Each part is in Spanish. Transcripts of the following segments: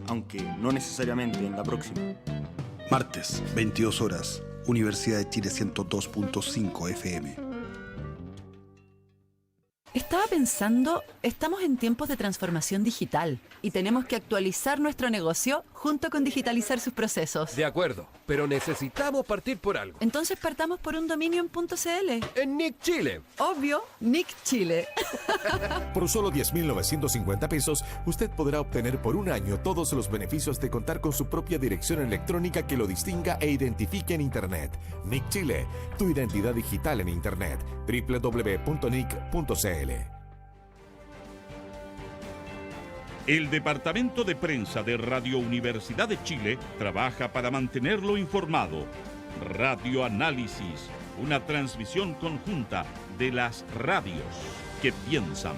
aunque no necesariamente en la próxima. Martes, 22 horas, Universidad de Chile 102.5 FM. Estaba pensando, estamos en tiempos de transformación digital y tenemos que actualizar nuestro negocio junto con digitalizar sus procesos. De acuerdo, pero necesitamos partir por algo. Entonces partamos por un dominio en .cl. En Nick Chile. Obvio, Nick Chile. Por solo 10.950 pesos, usted podrá obtener por un año todos los beneficios de contar con su propia dirección electrónica que lo distinga e identifique en Internet. Nick Chile, tu identidad digital en Internet. www.nick.cl. El Departamento de Prensa de Radio Universidad de Chile trabaja para mantenerlo informado. Radio Análisis, una transmisión conjunta de las radios que piensan.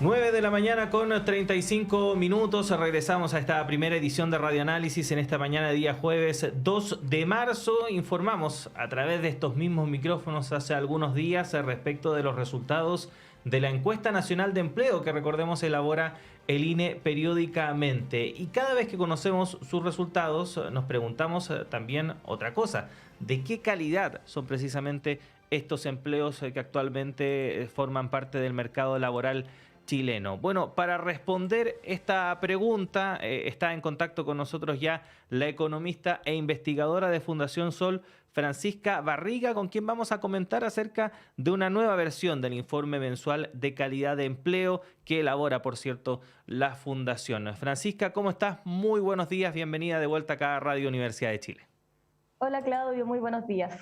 9 de la mañana con 35 minutos. Regresamos a esta primera edición de Radio Análisis en esta mañana de día jueves 2 de marzo. Informamos a través de estos mismos micrófonos hace algunos días respecto de los resultados de la encuesta nacional de empleo que, recordemos, elabora el INE periódicamente. Y cada vez que conocemos sus resultados nos preguntamos también otra cosa: ¿de qué calidad son precisamente estos empleos que actualmente forman parte del mercado laboral chileno? Bueno, para responder esta pregunta está en contacto con nosotros ya la economista e investigadora de Fundación Sol, Francisca Barriga, con quien vamos a comentar acerca de una nueva versión del informe mensual de calidad de empleo que elabora, por cierto, la Fundación. Francisca, ¿cómo estás? Muy buenos días, bienvenida de vuelta acá a Radio Universidad de Chile. Hola Claudio, muy buenos días.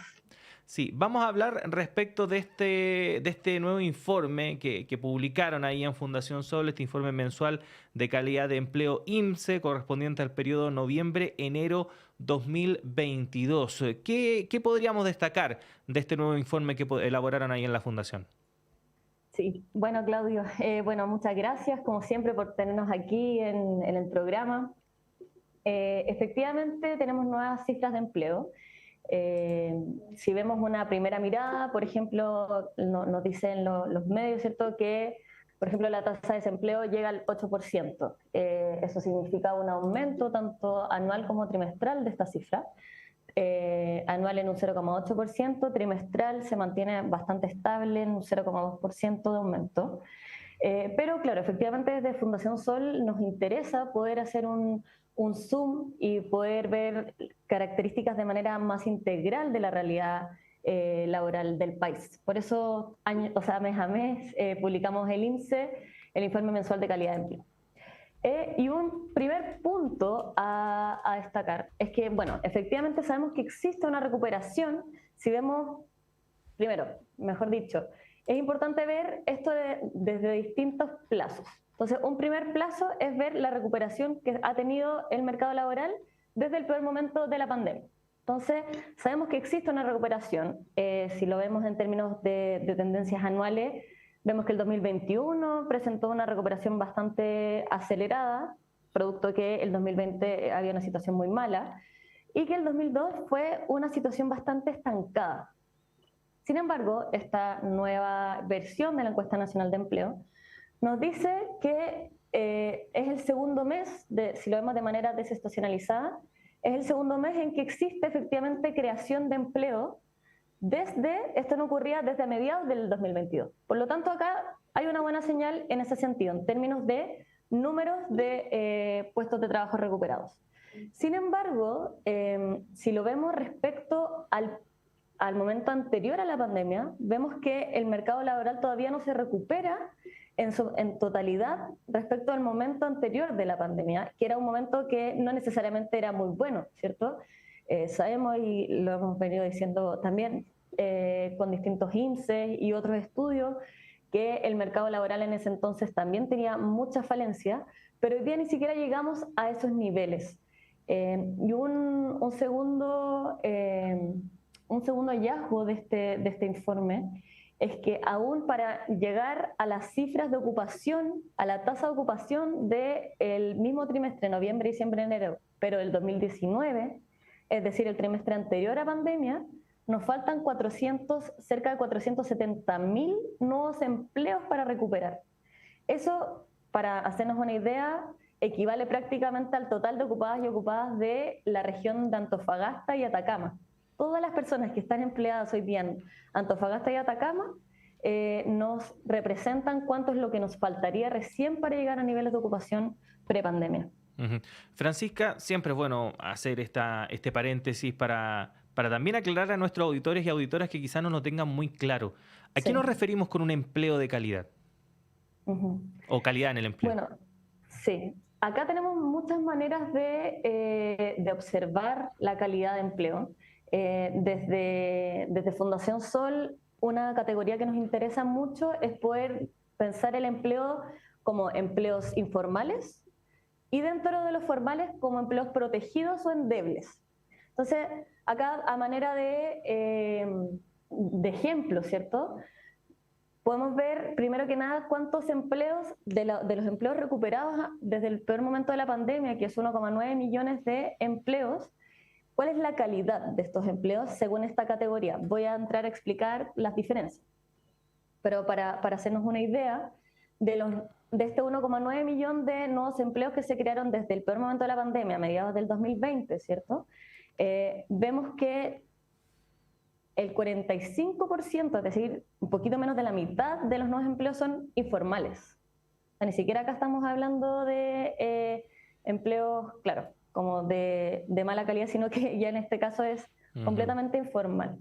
Sí, vamos a hablar respecto de este nuevo informe que publicaron ahí en Fundación Sol, este informe mensual de calidad de empleo INSEE correspondiente al periodo noviembre-enero 2022. ¿Qué podríamos destacar de este nuevo informe que elaboraron ahí en la Fundación? Sí, bueno Claudio, muchas gracias como siempre por tenernos aquí en el programa. Efectivamente tenemos nuevas cifras de empleo. Si vemos una primera mirada, por ejemplo, nos dicen los medios, ¿cierto?, que, por ejemplo, la tasa de desempleo llega al 8%. Eso significa un aumento tanto anual como trimestral de esta cifra. Anual en un 0,8%, trimestral se mantiene bastante estable en un 0,2% de aumento. Pero claro, efectivamente desde Fundación Sol nos interesa poder hacer un zoom y poder ver características de manera más integral de la realidad laboral del país. Por eso, mes a mes, publicamos el INSEE, el Informe Mensual de Calidad de Empleo. Y un primer punto a destacar es que, bueno, efectivamente sabemos que existe una recuperación. Si vemos, primero, mejor dicho, es importante ver esto desde distintos plazos. Entonces, un primer plazo es ver la recuperación que ha tenido el mercado laboral desde el peor momento de la pandemia. Entonces, sabemos que existe una recuperación. Si lo vemos en términos de tendencias anuales, vemos que el 2021 presentó una recuperación bastante acelerada, producto que el 2020 había una situación muy mala, y que el 2002 fue una situación bastante estancada. Sin embargo, esta nueva versión de la Encuesta Nacional de Empleo nos dice que es el segundo mes, si lo vemos de manera desestacionalizada, es el segundo mes en que existe efectivamente creación de empleo esto no ocurría desde mediados del 2022. Por lo tanto, acá hay una buena señal en ese sentido, en términos de números de puestos de trabajo recuperados. Sin embargo, si lo vemos respecto al momento anterior a la pandemia, vemos que el mercado laboral todavía no se recupera en totalidad respecto al momento anterior de la pandemia, que era un momento que no necesariamente era muy bueno, ¿cierto? Sabemos, y lo hemos venido diciendo también con distintos índices y otros estudios, que el mercado laboral en ese entonces también tenía mucha falencia, pero hoy día ni siquiera llegamos a esos niveles. Y un segundo hallazgo de este informe es que aún para llegar a las cifras de ocupación, a la tasa de ocupación del mismo trimestre, noviembre, diciembre, enero, pero del 2019, es decir, el trimestre anterior a pandemia, nos faltan cerca de 470.000 nuevos empleos para recuperar. Eso, para hacernos una idea, equivale prácticamente al total de ocupadas y ocupadas de la región de Antofagasta y Atacama. Todas las personas que están empleadas hoy día en Antofagasta y Atacama nos representan cuánto es lo que nos faltaría recién para llegar a niveles de ocupación prepandemia. Francisca, siempre es bueno hacer este paréntesis para también aclarar a nuestros auditores y auditoras que quizás no lo tengan muy claro. ¿A qué nos referimos con un empleo de calidad? O calidad en el empleo. Bueno, sí. Acá tenemos muchas maneras de observar la calidad de empleo. Desde Fundación Sol, una categoría que nos interesa mucho es poder pensar el empleo como empleos informales y dentro de los formales como empleos protegidos o endebles. Entonces, acá a manera de ejemplo, ¿cierto? Podemos ver, primero que nada, cuántos empleos, de los empleos recuperados desde el peor momento de la pandemia, que es 1,9 millones de empleos, ¿cuál es la calidad de estos empleos según esta categoría? Voy a entrar a explicar las diferencias. Pero para hacernos una idea, de este 1,9 millón de nuevos empleos que se crearon desde el peor momento de la pandemia, a mediados del 2020, ¿cierto? Vemos que el 45%, es decir, un poquito menos de la mitad de los nuevos empleos son informales. O sea, ni siquiera acá estamos hablando de empleos, claro, como de mala calidad, sino que ya en este caso es completamente informal.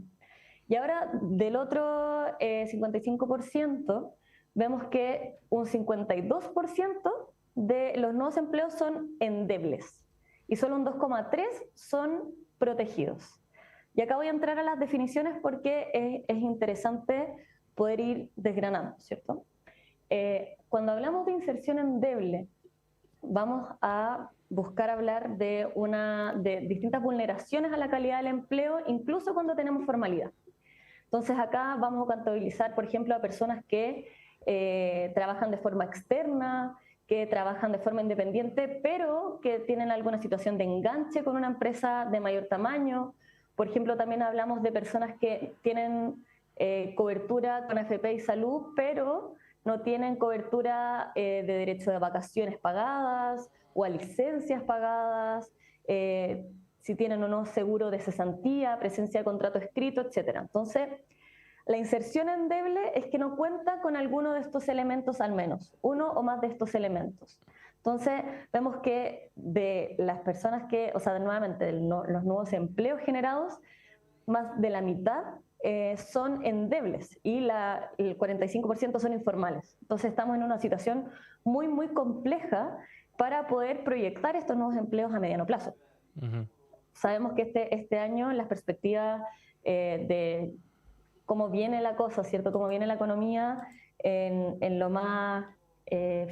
Y ahora, del otro 55%, vemos que un 52% de los nuevos empleos son endebles y solo un 2,3% son protegidos. Y acá voy a entrar a las definiciones porque es interesante poder ir desgranando, ¿cierto? Cuando hablamos de inserción endeble, vamos a buscar hablar de distintas vulneraciones a la calidad del empleo, incluso cuando tenemos formalidad. Entonces acá vamos a contabilizar, por ejemplo, a personas que trabajan de forma externa, que trabajan de forma independiente, pero que tienen alguna situación de enganche con una empresa de mayor tamaño. Por ejemplo, también hablamos de personas que tienen cobertura con AFP y salud, pero no tienen cobertura de derecho de vacaciones pagadas o a licencias pagadas, si tienen o no seguro de cesantía, presencia de contrato escrito, etc. Entonces, la inserción endeble es que no cuenta con alguno de estos elementos al menos, uno o más de estos elementos. Entonces, vemos que de las personas que, o sea, nuevamente, los nuevos empleos generados, más de la mitad son endebles y el 45% son informales. Entonces, estamos en una situación muy, muy compleja para poder proyectar estos nuevos empleos a mediano plazo. Sabemos que este año, las perspectivas de cómo viene la cosa, ¿cierto? Cómo viene la economía en lo más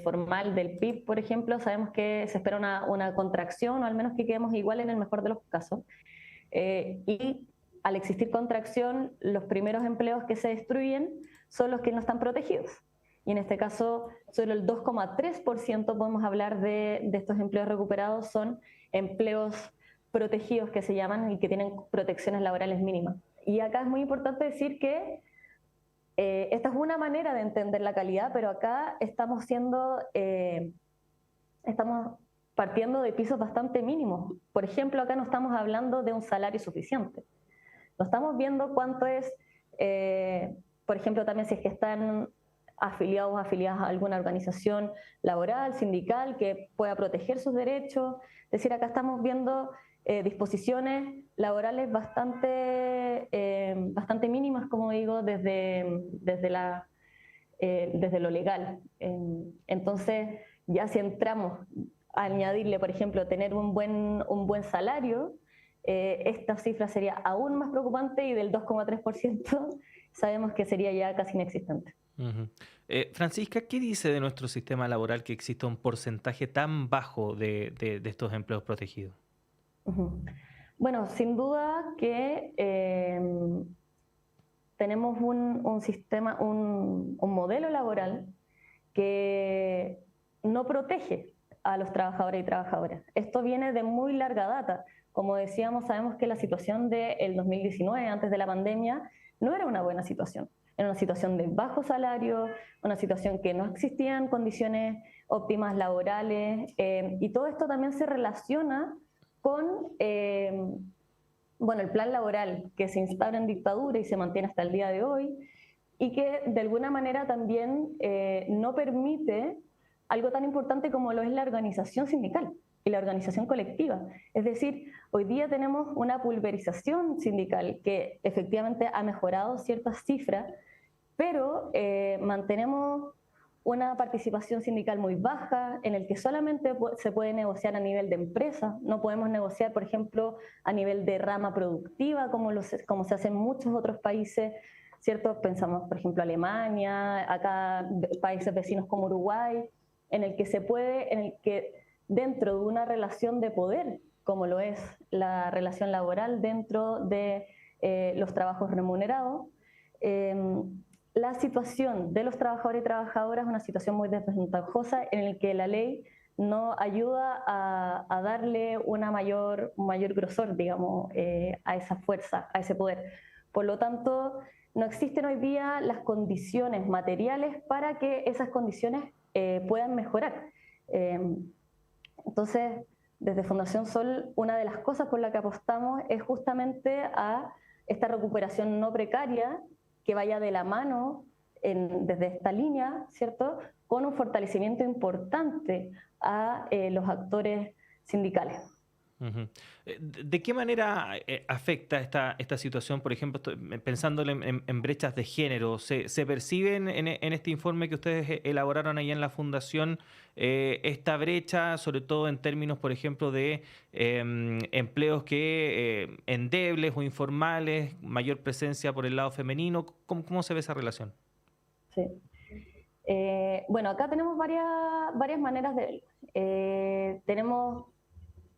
formal del PIB, por ejemplo, sabemos que se espera una contracción, o al menos que quedemos igual en el mejor de los casos. Y al existir contracción, los primeros empleos que se destruyen son los que no están protegidos. Y en este caso, solo el 2,3% podemos hablar de estos empleos recuperados son empleos protegidos que se llaman y que tienen protecciones laborales mínimas. Y acá es muy importante decir que esta es una manera de entender la calidad, pero acá estamos partiendo de pisos bastante mínimos. Por ejemplo, acá no estamos hablando de un salario suficiente. No estamos viendo cuánto es, por ejemplo, también si es que están afiliados o afiliadas a alguna organización laboral, sindical, que pueda proteger sus derechos. Es decir, acá estamos viendo disposiciones laborales bastante mínimas, como digo, desde lo legal. Entonces, ya si entramos a añadirle, por ejemplo, tener un buen salario, esta cifra sería aún más preocupante y del 2,3% sabemos que sería ya casi inexistente. Francisca, ¿qué dice de nuestro sistema laboral que exista un porcentaje tan bajo de estos empleos protegidos? Bueno, sin duda que tenemos un sistema, un modelo laboral que no protege a los trabajadores y trabajadoras. Esto viene de muy larga data. como decíamos, sabemos que la situación del 2019, antes de la pandemia, no era una buena situación. Era una situación de bajo salario, una situación que no existían condiciones óptimas laborales, y todo esto también se relaciona con el plan laboral que se instaura en dictadura y se mantiene hasta el día de hoy, y que de alguna manera también no permite algo tan importante como lo es la organización sindical y la organización colectiva. Es decir, hoy día tenemos una pulverización sindical que efectivamente ha mejorado ciertas cifras, pero mantenemos una participación sindical muy baja, en el que solamente se puede negociar a nivel de empresa. No podemos negociar, por ejemplo, a nivel de rama productiva, como se hace en muchos otros países, ¿cierto? Pensamos, por ejemplo, Alemania, acá países vecinos como Uruguay, en el que dentro de una relación de poder, como lo es la relación laboral dentro de los trabajos remunerados, la situación de los trabajadores y trabajadoras es una situación muy desventajosa, en la que la ley no ayuda a darle un mayor grosor, digamos, a esa fuerza, a ese poder. Por lo tanto, no existen hoy día las condiciones materiales para que esas condiciones puedan mejorar. Entonces, desde Fundación Sol, una de las cosas por las que apostamos es justamente a esta recuperación no precaria que vaya de la mano desde esta línea, ¿cierto?, con un fortalecimiento importante a los actores sindicales. Uh-huh. ¿De qué manera afecta esta situación, por ejemplo, pensando en brechas de género? ¿Se perciben en este informe que ustedes elaboraron ahí en la Fundación esta brecha, sobre todo en términos, por ejemplo, de empleos que endebles o informales, mayor presencia por el lado femenino? ¿Cómo se ve esa relación? Sí. Bueno, acá tenemos varias maneras de verlo. Tenemos,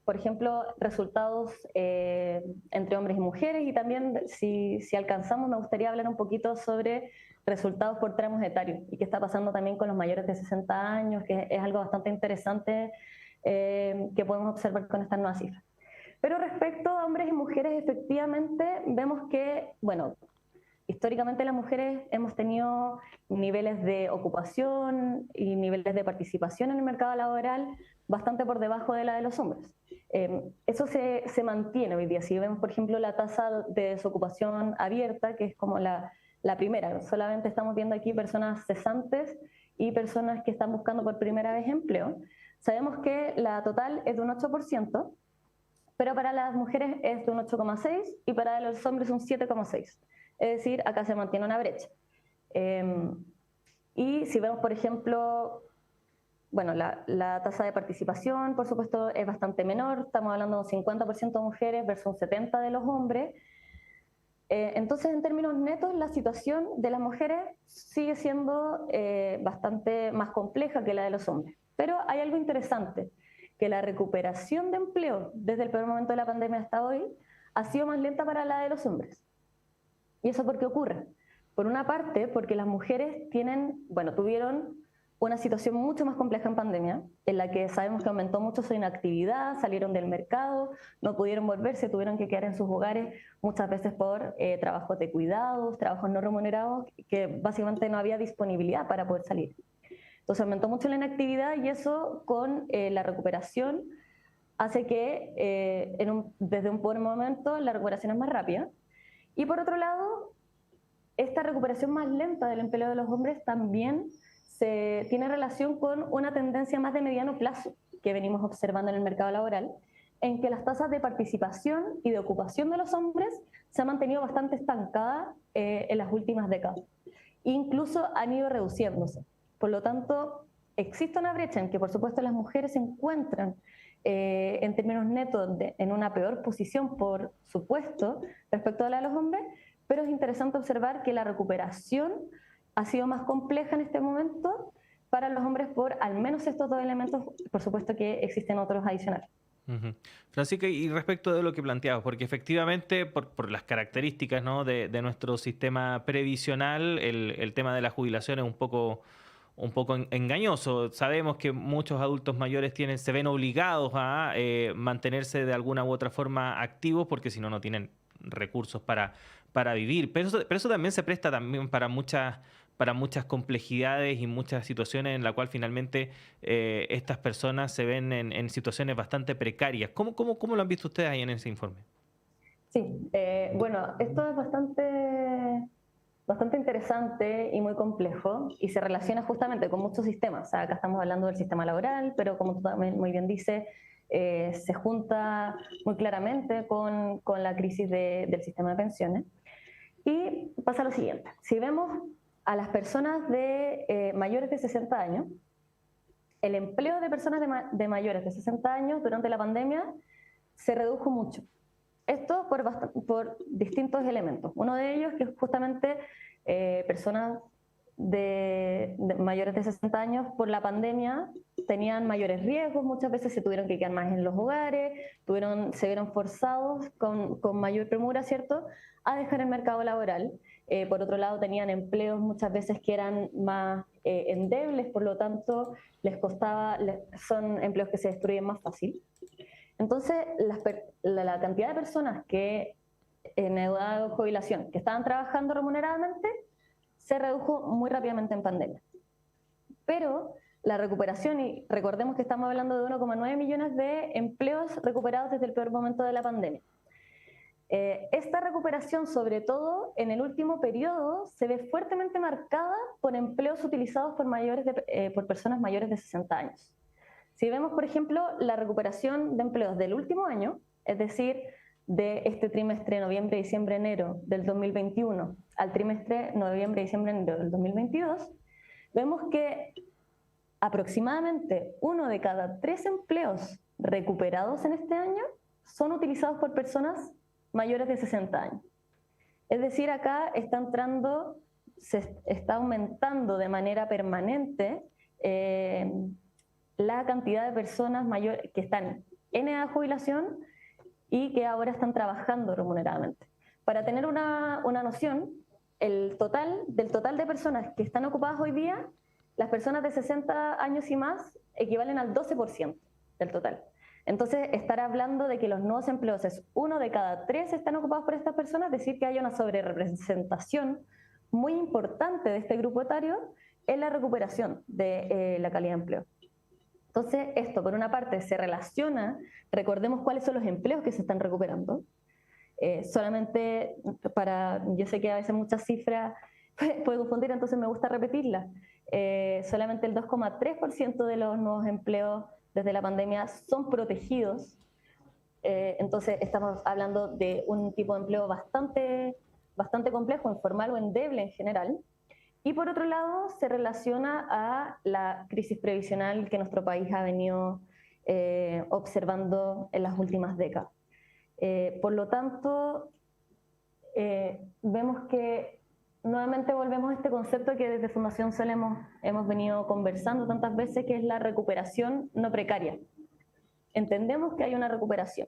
por ejemplo, resultados entre hombres y mujeres, y también, si alcanzamos, me gustaría hablar un poquito sobre resultados por tramos etarios y qué está pasando también con los mayores de 60 años, que es algo bastante interesante que podemos observar con estas nuevas cifras. Pero respecto a hombres y mujeres, efectivamente, vemos que, bueno, históricamente las mujeres hemos tenido niveles de ocupación y niveles de participación en el mercado laboral bastante por debajo de la de los hombres. Eso se mantiene hoy día. Si vemos, por ejemplo, la tasa de desocupación abierta, que es como la primera, solamente estamos viendo aquí personas cesantes y personas que están buscando por primera vez empleo, sabemos que la total es de un 8%, pero para las mujeres es de un 8,6% y para los hombres un 7,6%. Es decir, acá se mantiene una brecha. Y si vemos, por ejemplo, bueno, la tasa de participación, por supuesto, es bastante menor. Estamos hablando de un 50% de mujeres versus un 70% de los hombres. Entonces, en términos netos, la situación de las mujeres sigue siendo bastante más compleja que la de los hombres. Pero hay algo interesante, que la recuperación de empleo desde el primer momento de la pandemia hasta hoy ha sido más lenta para la de los hombres. ¿Y eso por qué ocurre? Por una parte, porque las mujeres tuvieron una situación mucho más compleja en pandemia, en la que sabemos que aumentó mucho su inactividad, salieron del mercado, no pudieron volverse, tuvieron que quedar en sus hogares, muchas veces por trabajos de cuidados, trabajos no remunerados, que básicamente no había disponibilidad para poder salir. Entonces aumentó mucho la inactividad, y eso con la recuperación hace que desde un buen momento la recuperación es más rápida. Y por otro lado, esta recuperación más lenta del empleo de los hombres también tiene relación con una tendencia más de mediano plazo que venimos observando en el mercado laboral, en que las tasas de participación y de ocupación de los hombres se han mantenido bastante estancadas en las últimas décadas. Incluso han ido reduciéndose. Por lo tanto, existe una brecha en que, por supuesto, las mujeres se encuentran en términos netos en una peor posición, por supuesto, respecto a la de los hombres, pero es interesante observar que la recuperación ha sido más compleja en este momento para los hombres por al menos estos dos elementos. Por supuesto que existen otros adicionales. Uh-huh. Francisca, y respecto de lo que planteabas, porque efectivamente por las características, ¿no?, de nuestro sistema previsional, el tema de la jubilación es un un poco engañoso. Sabemos que muchos adultos mayores se ven obligados a mantenerse de alguna u otra forma activos porque si no, no tienen recursos para vivir. Pero eso también se presta también para muchas complejidades y muchas situaciones en las cuales finalmente estas personas se ven en situaciones bastante precarias. ¿Cómo lo han visto ustedes ahí en ese informe? Sí, bueno, esto es bastante interesante y muy complejo y se relaciona justamente con muchos sistemas. O sea, acá estamos hablando del sistema laboral, pero como tú también muy bien dices, se junta muy claramente con la crisis del sistema de pensiones. Y pasa lo siguiente, si vemos a las personas de mayores de 60 años, el empleo de personas de mayores de 60 años durante la pandemia se redujo mucho. Esto por distintos elementos. Uno de ellos que es justamente personas de mayores de 60 años por la pandemia tenían mayores riesgos, muchas veces se tuvieron que quedar más en los hogares, se vieron forzados con mayor premura, ¿cierto?, a dejar el mercado laboral. Por otro lado, tenían empleos muchas veces que eran más endebles, por lo tanto, son empleos que se destruyen más fácil. Entonces, la cantidad de personas que en edad de jubilación, que estaban trabajando remuneradamente, se redujo muy rápidamente en pandemia. Pero la recuperación, y recordemos que estamos hablando de 1,9 millones de empleos recuperados desde el peor momento de la pandemia. Esta recuperación, sobre todo en el último periodo, se ve fuertemente marcada por empleos utilizados por personas mayores de 60 años. Si vemos, por ejemplo, la recuperación de empleos del último año, es decir, de este trimestre noviembre, diciembre, enero del 2021 al trimestre noviembre, diciembre, enero del 2022, vemos que aproximadamente 1 de cada 3 empleos recuperados en este año son utilizados por personas mayores de 60 años. Es decir, acá se está aumentando de manera permanente la cantidad de personas mayores que están en edad de jubilación y que ahora están trabajando remuneradamente. Para tener una noción, del total de personas que están ocupadas hoy día, las personas de 60 años y más equivalen al 12% del total. Entonces, estar hablando de que los nuevos empleos es 1 de cada 3 están ocupados por estas personas, es decir, que hay una sobrerepresentación muy importante de este grupo etario en la recuperación de la calidad de empleo. Entonces, esto por una parte se relaciona, recordemos cuáles son los empleos que se están recuperando. Solamente yo sé que a veces muchas cifras pueden confundir, entonces me gusta repetirlas. Solamente el 2,3% de los nuevos empleos desde la pandemia son protegidos. Entonces estamos hablando de un tipo de empleo bastante complejo, informal o endeble en general. Y por otro lado, se relaciona a la crisis previsional que nuestro país ha venido observando en las últimas décadas. Por lo tanto, vemos que nuevamente volvemos a este concepto que desde Fundación Sol hemos venido conversando tantas veces, que es la recuperación no precaria. Entendemos que hay una recuperación.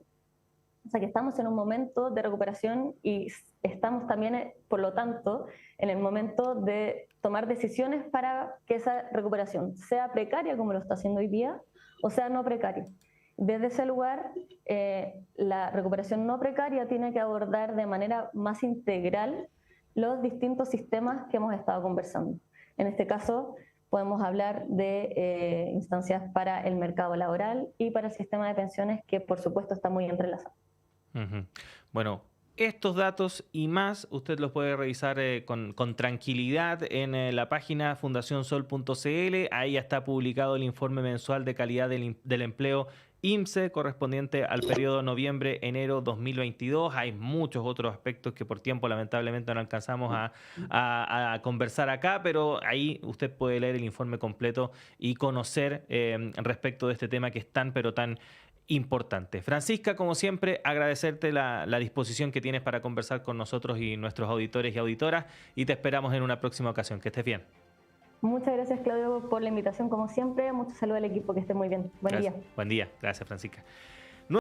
O sea, que estamos en un momento de recuperación y estamos también, por lo tanto, en el momento de tomar decisiones para que esa recuperación sea precaria, como lo está haciendo hoy día, o sea no precaria. Desde ese lugar, la recuperación no precaria tiene que abordar de manera más integral los distintos sistemas que hemos estado conversando. En este caso, podemos hablar de instancias para el mercado laboral y para el sistema de pensiones, que por supuesto está muy entrelazado. Uh-huh. Bueno, estos datos y más usted los puede revisar con tranquilidad en la página fundacionsol.cl. Ahí está publicado el informe mensual de calidad del empleo INPSE correspondiente al periodo noviembre-enero 2022. Hay muchos otros aspectos que por tiempo lamentablemente no alcanzamos a conversar acá, pero ahí usted puede leer el informe completo y conocer respecto de este tema que es tan pero tan importante. Francisca, como siempre, agradecerte la disposición que tienes para conversar con nosotros y nuestros auditores y auditoras, y te esperamos en una próxima ocasión. Que estés bien. Muchas gracias, Claudio, por la invitación, como siempre. Mucho saludo al equipo, que esté muy bien. Buen día. Buen día. Gracias, Francisca.